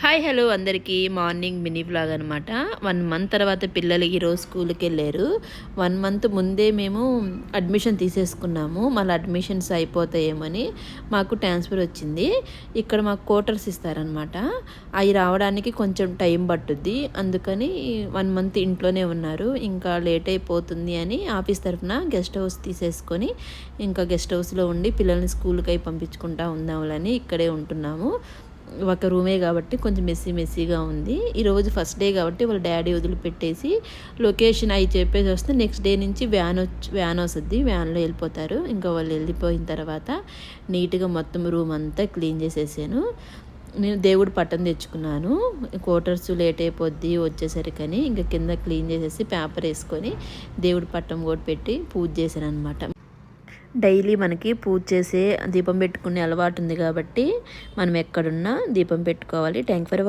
Hi hello అందరికీ morning mini vlog అనమాట. 1 month తర్వాత పిల్లలు ఈరోజు స్కూల్కి వెళ్ళారు. 1 మంత్ ముందే మేము అడ్మిషన్ తీసేసుకున్నాము. మళ్ళీ అడ్మిషన్స్ అయిపోతాయేమని మాకు ట్రాన్స్ఫర్ వచ్చింది. ఇక్కడ మాకు క్వార్టర్స్ ఇస్తారనమాట. అవి రావడానికి కొంచెం టైం పట్టుద్ది. అందుకని 1 మంత్ ఇంట్లోనే ఉన్నారు. ఇంకా లేట్ అయిపోతుంది అని ఆఫీస్ తరఫున గెస్ట్ హౌస్ తీసేసుకొని ఇంకా గెస్ట్ హౌస్లో ఉండి పిల్లల్ని స్కూల్కి అయి పంపించుకుంటా ఉందామని ఇక్కడే ఉంటున్నాము. ఒక రూమే కాబట్టి కొంచెం మెస్సీగా ఉంది. ఈరోజు ఫస్ట్ డే కాబట్టి వాళ్ళ డాడీ వదిలిపెట్టేసి లొకేషన్ అవి చెప్పేసి వస్తే నెక్స్ట్ డే నుంచి వ్యాన్ వస్తుంది. వ్యాన్లో వెళ్ళిపోతారు. ఇంకా వాళ్ళు వెళ్ళిపోయిన తర్వాత నీట్గా మొత్తం రూమ్ అంతా క్లీన్ చేసేసాను. నేను దేవుడు పట్టం తెచ్చుకున్నాను. క్వార్టర్స్ లేట్ అయిపోద్ది వచ్చేసరికని ఇంకా కింద క్లీన్ చేసేసి పేపర్ వేసుకొని దేవుడి పట్టం కూడా పెట్టి పూజ చేశాను అనమాట. డైలీ మనకి పూజ చేసే దీపం పెట్టుకునే అలవాటు ఉంది కాబట్టి మనం ఎక్కడున్నా దీపం పెట్టుకోవాలి. Thank for